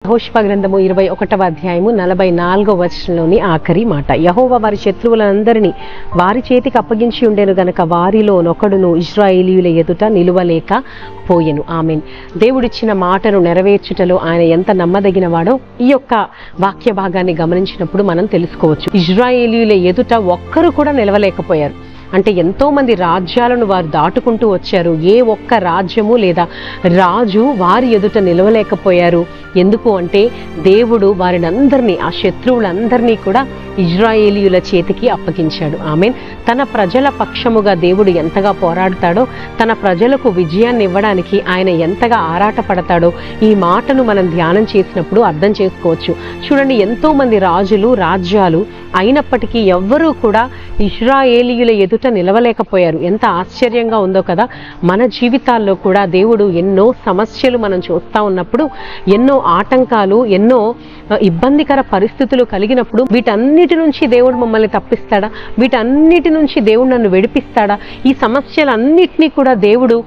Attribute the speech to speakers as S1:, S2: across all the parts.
S1: యెహోషువ గ్రంథము 21వ అధ్యాయము 44వ వచనంలోని ఆఖరి మాట. యెహోవా వారి శత్రువులందరినీ వారి చేతికి అప్పగించి ఉండెను గనక వారిలో నొకడును ఇశ్రాయేలీయుల ఎదుట నిలువలేక పోయెను. ఆమేన్. దేవుడిచ్చిన మాటను నెరవేర్చుటలో ఆయన ఎంత నమ్మదగిన వాడో ఈ యొక్క వాక్య భాగాన్ని గమనించినప్పుడు మనం తెలుసుకోవచ్చు. ఇశ్రాయేలీయుల ఎదుట ఒక్కరు కూడా నిలవలేకపోయారు. అంటే ఎంతో మంది రాజ్యాలను వారు దాటుకుంటూ వచ్చారు. ఏ ఒక్క రాజ్యము లేదా రాజు వారి ఎదుట నిలవలేకపోయారు. ఎందుకు అంటే దేవుడు వారిని అందరినీ, ఆ శత్రువులందరినీ కూడా ఇజ్రాయేలీయుల చేతికి అప్పగించాడు. ఆమేన్. తన ప్రజల పక్షముగా దేవుడు ఎంతగా పోరాడతాడో, తన ప్రజలకు విజయాన్ని ఇవ్వడానికి ఆయన ఎంతగా ఆరాటపడతాడో ఈ మాటను మనం ధ్యానం చేసినప్పుడు అర్థం చేసుకోవచ్చు. చూడండి, ఎంతో మంది రాజులు, రాజ్యాలు అయినప్పటికీ ఎవ్వరూ కూడా ఇశ్రాయేలీయుల ఎదుట నిలవలేకపోయారు. ఎంత ఆశ్చర్యంగా ఉందో కదా. మన జీవితాల్లో కూడా దేవుడు ఎన్నో సమస్యలు మనం చూస్తూ ఉన్నప్పుడు, ఎన్నో ఆటంకాలు, ఎన్నో ఇబ్బందికర పరిస్థితులు కలిగినప్పుడు వీటన్నిటి నుంచి దేవుడు మమ్మల్ని తప్పిస్తాడా? వీటన్నిటి నుంచి దేవుడు నన్ను విడిపిస్తాడా? ఈ సమస్యలన్నిటినీ కూడా దేవుడు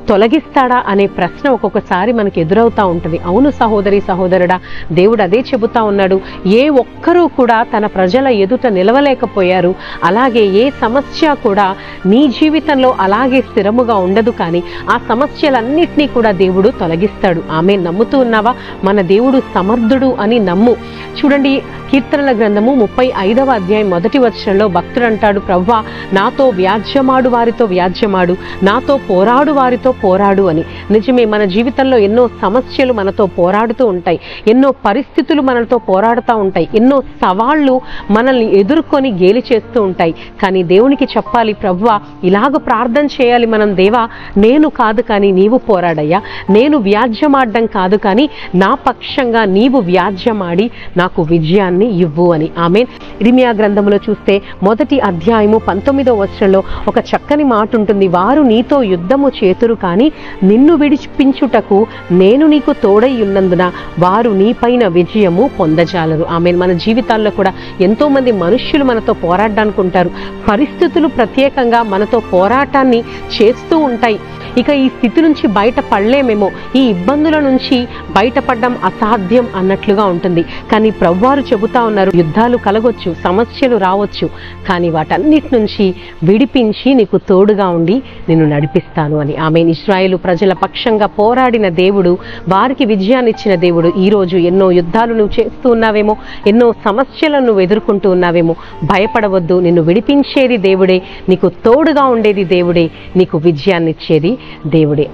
S1: తొలగిస్తాడా అనే ప్రశ్న ఒక్కొక్కసారి మనకి ఎదురవుతూ ఉంటుంది. అవును సహోదరి, సహోదరుడా, దేవుడు అదే చెబుతా ఉన్నాడు. ఏ ఒక్కరూ కూడా తన ప్రజల ఎదుట నిలవలేకపోయారు. అలాగే ఏ సమస్య కూడా నీ జీవితంలో అలాగే స్థిరముగా ఉండదు. కానీ ఆ సమస్యలన్నిటినీ కూడా దేవుడు తొలగిస్తాడు. ఆమె నమ్ముతూ ఉన్నావా? మన దేవుడు సమర్థుడు అని నమ్ము. చూడండి, కీర్తనల గ్రంథము 35వ అధ్యాయం 1వ వచనంలో భక్తుడు అంటాడు, ప్రవ్వా నాతో వ్యాజ్యమాడు వారితో వ్యాజ్యమాడు, నాతో పోరాడు వారితో పోరాడు అని. నిజమే, మన జీవితంలో ఎన్నో సమస్యలు మనతో పోరాడుతూ ఉంటాయి. ఎన్నో పరిస్థితులు మనతో పోరాడుతూ ఉంటాయి. ఎన్నో సవాళ్లు మనల్ని ఎదుర్కొని గేలి చేస్తూ ఉంటాయి. కానీ దేవునికి చెప్పాలి, ప్రవ్వా ఇలాగ ప్రార్థన చేయాలి మనం. దేవా, నేను కాదు కానీ నీవు పోరాడయ్యా. నేను వ్యాజ్యమాడడం కాదు కానీ నా పక్షంగా నీవు వ్యాజ్యమాడి నాకు విజయాన్ని ఇవ్వు అని. ఆమేన్. ఇర్మియా గ్రంథంలో చూస్తే 1వ అధ్యాయము 19వ వచనంలో ఒక చక్కని మాట ఉంటుంది. వారు నీతో యుద్ధము చేతురు కానీ నిన్ను విడిపించుటకు నేను నీకు తోడై ఉన్నందున వారు నీపైన విజయము పొందజాలరు. ఆమేన్. మన జీవితాల్లో కూడా ఎంతో మంది మనుష్యులు మనతో పోరాడడానికి ఉంటారు. పరిస్థితులు ప్రత్యేకంగా మనతో పోరాటాన్ని చేస్తూ ఉంటాయి. ఇక ఈ స్థితి నుంచి బయటపడలేమేమో, ఈ ఇబ్బందుల నుంచి బయటపడడం అసాధ్యం అన్నట్లుగా ఉంటుంది. కానీ ప్రభువారు చెబుతా ఉన్నారు, యుద్ధాలు కలగొచ్చు, సమస్యలు రావచ్చు, కానీ వాటన్నిటి నుంచి విడిపించి నీకు తోడుగా ఉండి నిన్ను నడిపిస్తాను అని. ఆమె ఇశ్రాయేలు ప్రజల పక్షంగా పోరాడిన దేవుడు, వారికి విజయాన్ని ఇచ్చిన దేవుడు. ఈరోజు ఎన్నో యుద్ధాలు నువ్వు చేస్తూ ఉన్నావేమో, ఎన్నో సమస్యలను నువ్వు ఎదుర్కొంటూ ఉన్నావేమో. భయపడవద్దు, నిన్ను విడిపించేది దేవుడే, నీకు తోడుగా ఉండేది దేవుడే, నీకు విజయాన్ని ఇచ్చేది దేవుడే.